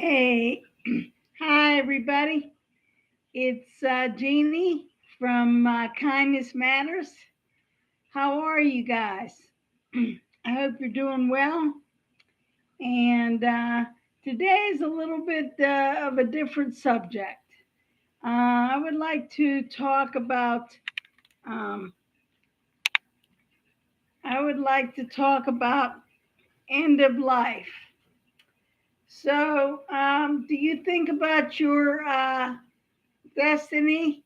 Hey, hi everybody. It's Jeannie from Kindness Matters. How are you guys? I hope you're doing well. And today is a little bit of a different subject. I would like to talk about. Um, I would like to talk about end of life. So, do you think about your destiny?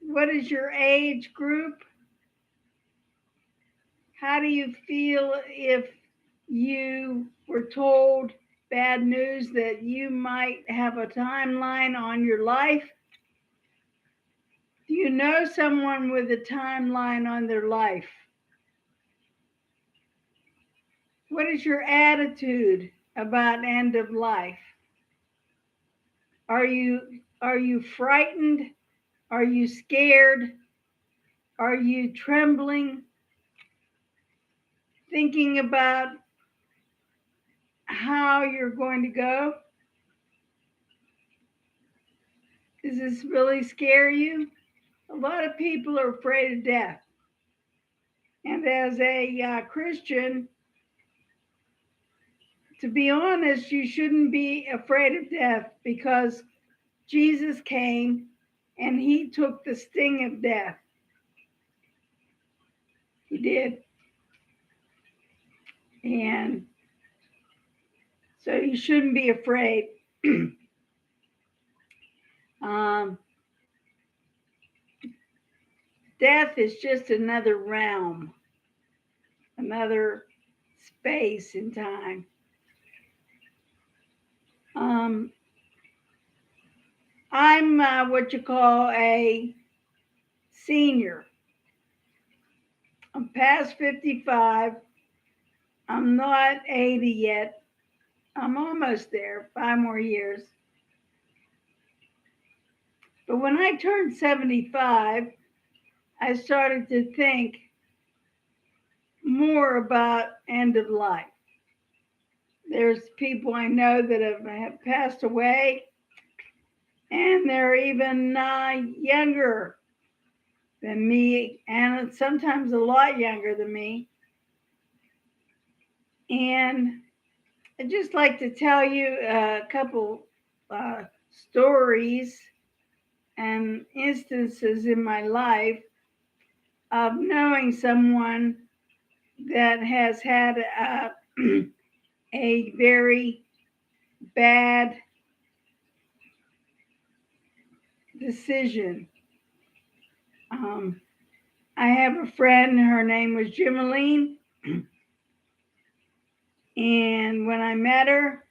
What is your age group? How do you feel if you were told bad news that you might have a timeline on your life? Do you know someone with a timeline on their life? What is your attitude about end of life? Are you frightened? Are you scared? Are you trembling? Thinking about how you're going to go? Does this really scare you? A lot of people are afraid of death. And as a Christian, to be honest, you shouldn't be afraid of death because Jesus came and he took the sting of death. He did. And so you shouldn't be afraid. um, Death is just another realm, another space in time. Um, I'm what you call a senior. I'm past 55. I'm not 80 yet. I'm almost there, 5 more years. But when I turned 75, I started to think more about end of life. There's people I know that have passed away, and they're even younger than me, and sometimes a lot younger than me. And I'd just like to tell you a couple stories and instances in my life of knowing someone that has had a very bad decision. Um, I have a friend, her name was Jimeline, and when I met her,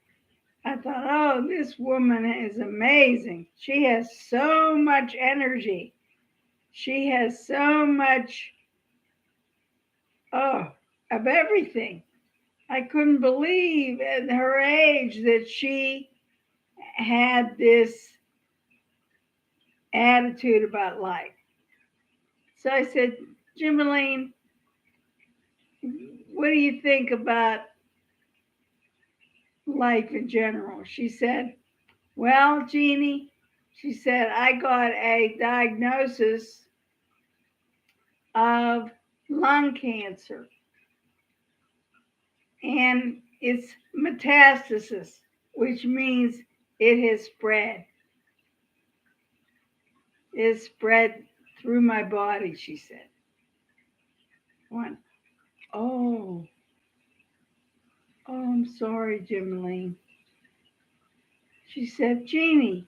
I thought, oh, this woman is amazing. She has so much energy. She has so much, oh, of everything. I couldn't believe at her age that she had this attitude about life. So I said, Jimeline, what do you think about life in general? She said, well, Jeannie, she said, I got a diagnosis of lung cancer and it's metastasis, which means it has spread. It spread through my body, she said. One, oh, oh, I'm sorry, Jimeline. She said, Jeannie,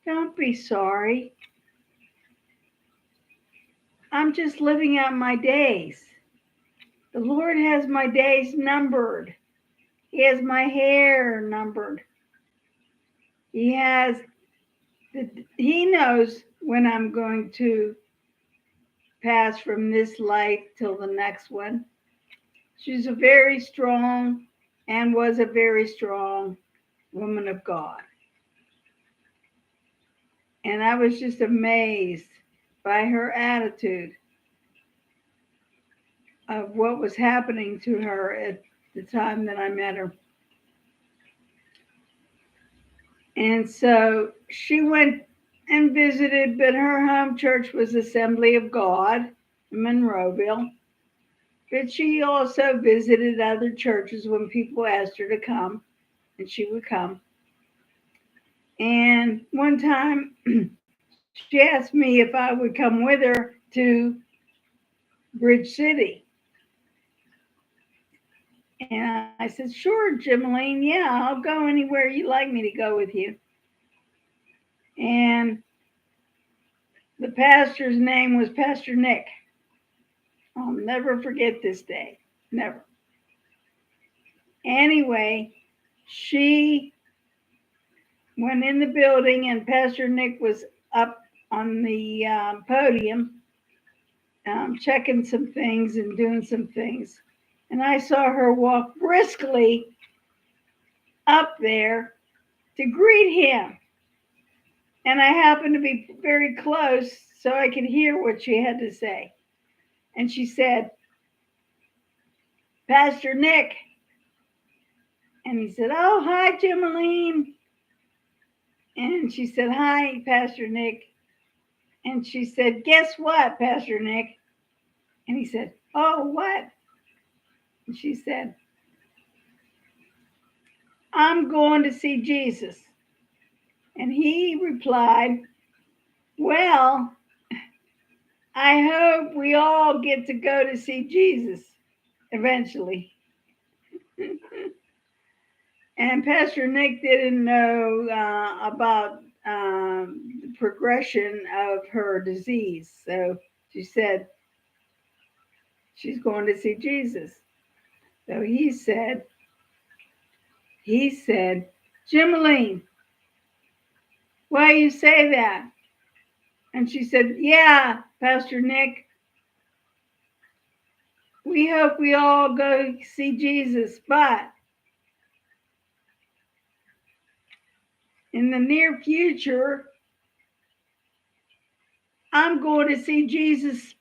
don't be sorry. I'm just living out my days. The Lord has my days numbered. He has my hair numbered. He has he knows when I'm going to pass from this life till the next one. She's a very strong and was a very strong woman of God. And I was just amazed by her attitude of what was happening to her the time that I met her. And so she went and visited, but her home church was Assembly of God in Monroeville. But she also visited other churches when people asked her to come, and she would come. And one time she asked me if I would come with her to Bridge City. And I said, sure, Jimmeline, yeah, I'll go anywhere you'd like me to go with you. And the pastor's name was Pastor Nick. I'll never forget this day. Never. Anyway, she went in the building and Pastor Nick was up on the podium checking some things and doing some things. And I saw her walk briskly up there to greet him. And I happened to be very close so I could hear what she had to say. And she said, Pastor Nick. And he said, oh, hi, Jimmeline. And she said, hi, Pastor Nick. And she said, guess what, Pastor Nick? And he said, oh, what? And she said, I'm going to see Jesus. And he replied, well, I hope we all get to go to see Jesus eventually. And Pastor Nick didn't know about the progression of her disease. So she said, she's going to see Jesus. So he said, Jimmeline, why you say that? And she said, yeah, Pastor Nick, we hope we all go see Jesus, but in the near future, I'm going to see Jesus.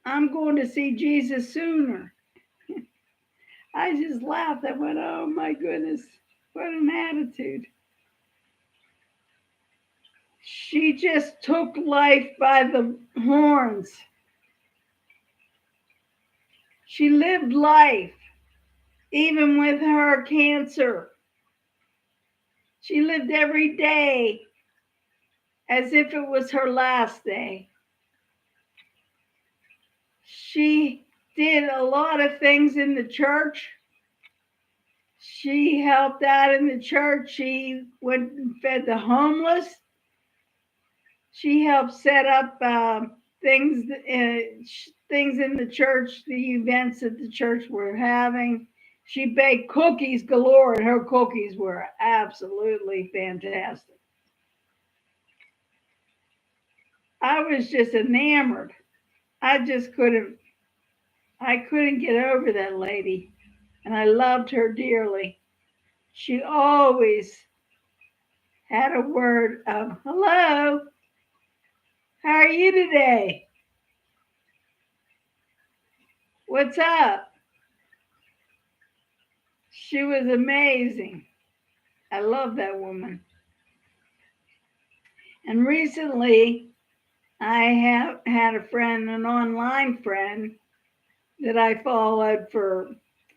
I'm going to see Jesus sooner. I just laughed. I went, oh my goodness, what an attitude. She just took life by the horns. She lived life, even with her cancer. She lived every day as if it was her last day. She did a lot of things in the church. She helped out in the church. She went and fed the homeless. She helped set up things in the church, the events that the church were having. She baked cookies galore, and her cookies were absolutely fantastic. I was just enamored. I couldn't get over that lady, and I loved her dearly. She always had a word of, hello, how are you today? What's up? She was amazing. I love that woman. And recently, I have had a friend, an online friend, that I followed for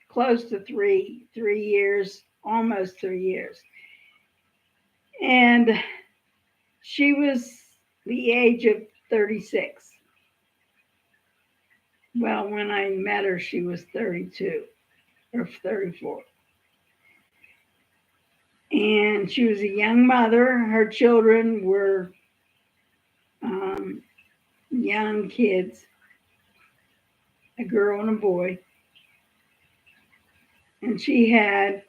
close to three years, almost 3 years. And she was the age of 36. Well, when I met her, she was 32 or 34. And she was a young mother. Her children were young kids, a girl and a boy. And she had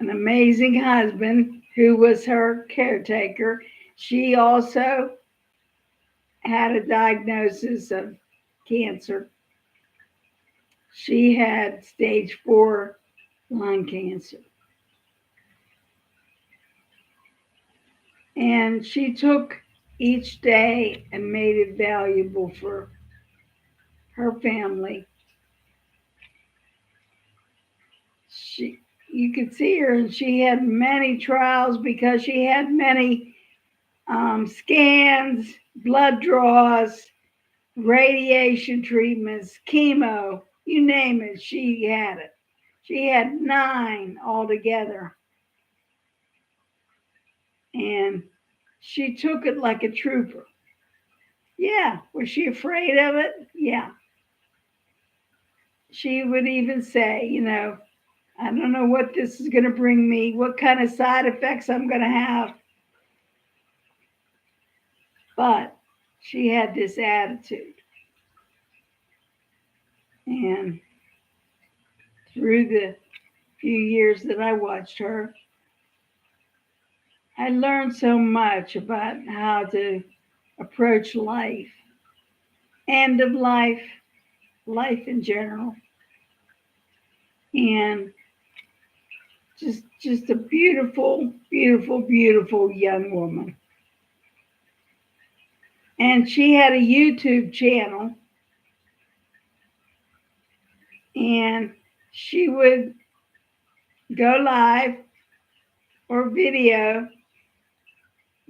an amazing husband who was her caretaker. She also had a diagnosis of cancer. She had stage 4 lung cancer. And she took each day and made it valuable for her family. you could see her, and she had many trials because she had many scans, blood draws, radiation treatments, chemo, you name it, she had it. She had 9 altogether. And she took it like a trooper. Yeah. Was she afraid of it? Yeah. She would even say, I don't know what this is going to bring me, what kind of side effects I'm going to have. But she had this attitude. And through the few years that I watched her, I learned so much about how to approach life, end of life, life in general. And just a beautiful, beautiful, beautiful young woman. And she had a YouTube channel, and she would go live or video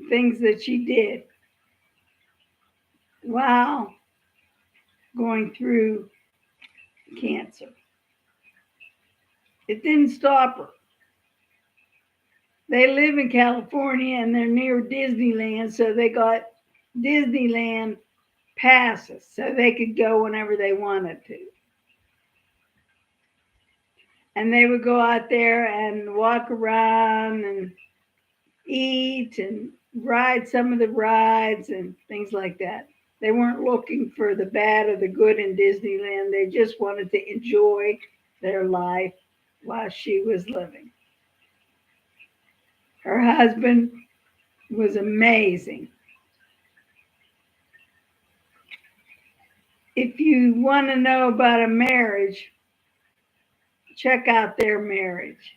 things that she did while going through cancer. It didn't stop her. They live in California and they're near Disneyland, so they got Disneyland passes so they could go whenever they wanted to. And they would go out there and walk around and eat and ride some of the rides and things like that. They weren't looking for the bad or the good in Disneyland. They just wanted to enjoy their life while she was living. Her husband was amazing. If you want to know about a marriage, check out their marriage.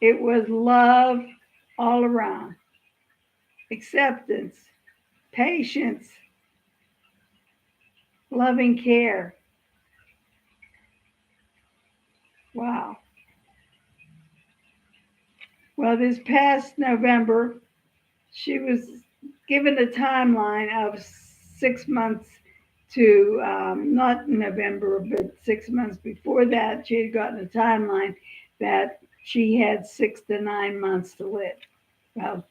It was love all around, acceptance, patience, loving care. Wow. Well, this past November, she was given a timeline of 6 months to, not November, but 6 months before that, she had gotten a timeline that she had 6 to 9 months to live. Well,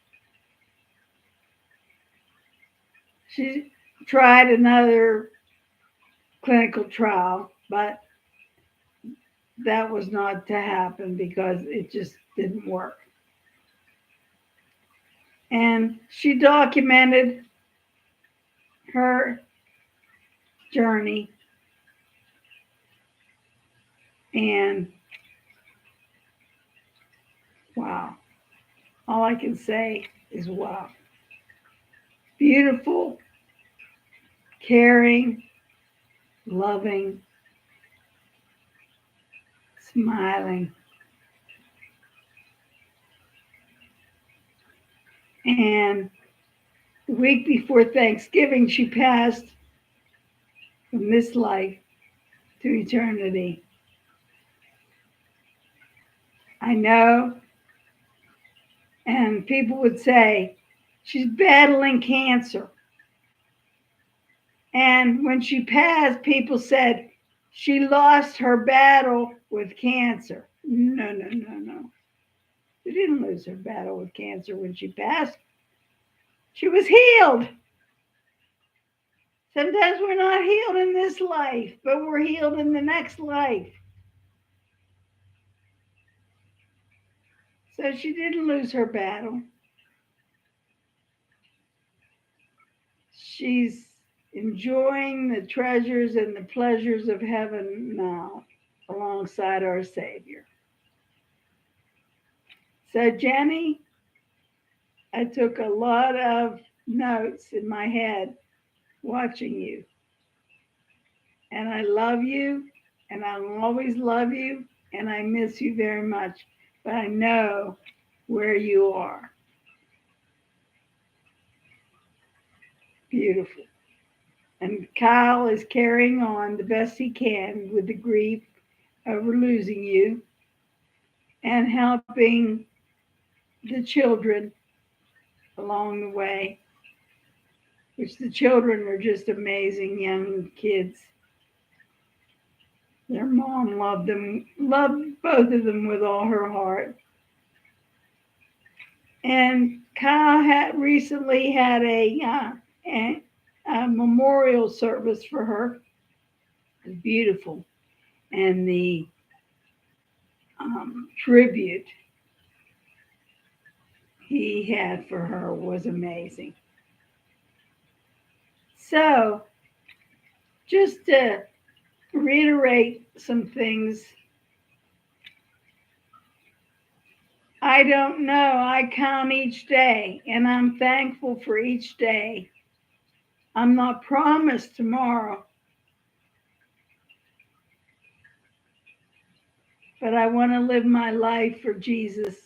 she tried another clinical trial, but that was not to happen because it just didn't work. And she documented her journey, and wow, all I can say is wow. Beautiful, caring, loving, smiling. And the week before Thanksgiving, she passed from this life to eternity. I know, and people would say, she's battling cancer. And when she passed, people said, she lost her battle with cancer. No, no, no, no. She didn't lose her battle with cancer when she passed. She was healed. Sometimes we're not healed in this life, but we're healed in the next life. So she didn't lose her battle. She's enjoying the treasures and the pleasures of heaven now alongside our Savior. So, Jenny, I took a lot of notes in my head watching you. And I love you, and I'll always love you, and I miss you very much. But I know where you are. Beautiful. And Kyle is carrying on the best he can with the grief over losing you and helping the children along the way, which the children are just amazing young kids. Their mom loved them, loved both of them with all her heart. And Kyle had recently had a memorial service for her. It was beautiful. And the tribute he had for her was amazing. So, just to reiterate some things, I don't know. I count each day and I'm thankful for each day. I'm not promised tomorrow, but I want to live my life for Jesus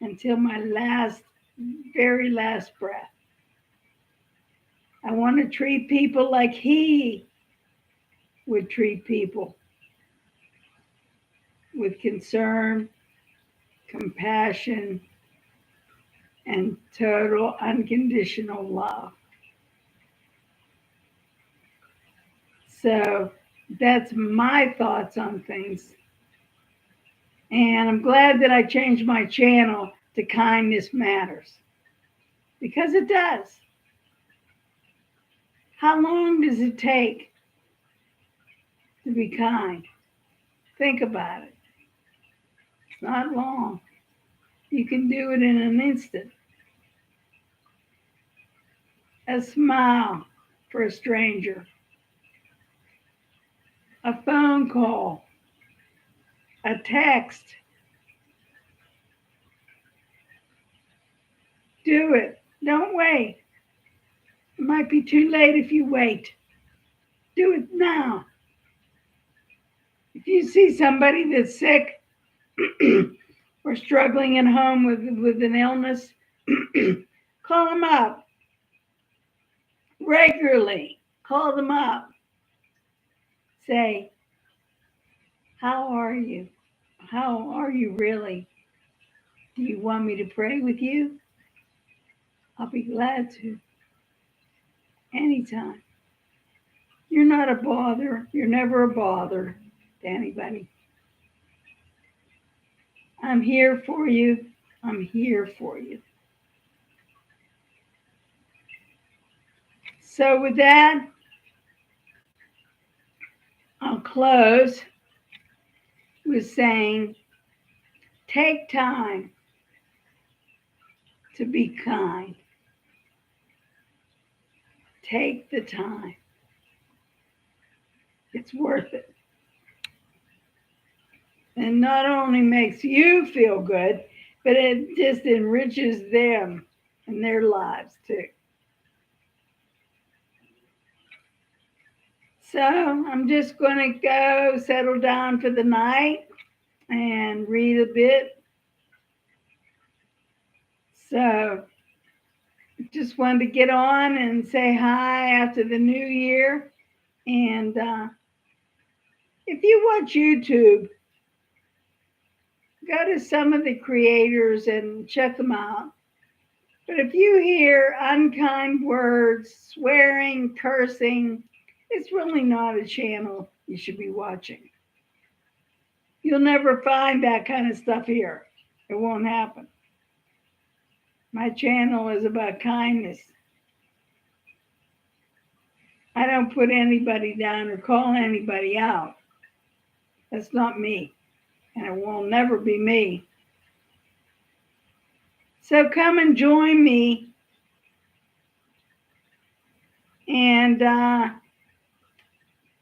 until my very last breath. I want to treat people like he would treat people, with concern, compassion, and total unconditional love. So that's my thoughts on things. And I'm glad that I changed my channel to Kindness Matters, because it does. How long does it take to be kind? Think about it. It's not long. You can do it in an instant. A smile for a stranger, a phone call, a text. Do it. Don't wait. It might be too late if you wait. Do it now. If you see somebody that's sick or struggling at home with an illness, call them up regularly. Call them up. Say, how are you? How are you really? Do you want me to pray with you? I'll be glad to. Anytime. You're not a bother. You're never a bother to anybody. I'm here for you. I'm here for you. So with that, I'll close with saying, take time to be kind. Take the time. It's worth it. And not only makes you feel good, but it just enriches them and their lives too. So I'm just going to go settle down for the night and read a bit. So just wanted to get on and say hi after the new year. And if you watch YouTube, go to some of the creators and check them out. But if you hear unkind words, swearing, cursing, it's really not a channel you should be watching. You'll never find that kind of stuff here. It won't happen. My channel is about kindness. I don't put anybody down or call anybody out. That's not me, and it will never be me. So come and join me and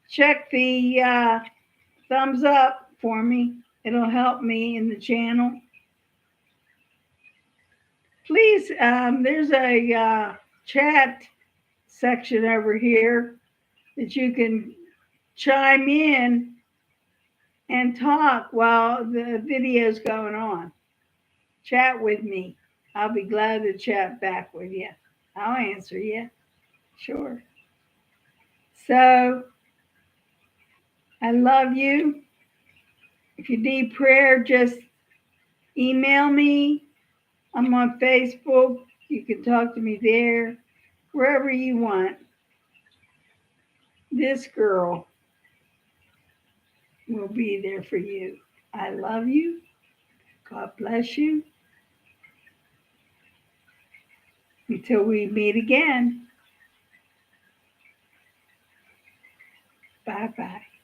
check the thumbs up for me. It'll help me in the channel. Please, there's a chat section over here that you can chime in and talk while the video's going on. Chat with me. I'll be glad to chat back with you. I'll answer you. Sure. So I love you. If you need prayer, just email me. I'm on Facebook. You can talk to me there, wherever you want. This girl will be there for you. I love you. God bless you. Until we meet again. Bye bye.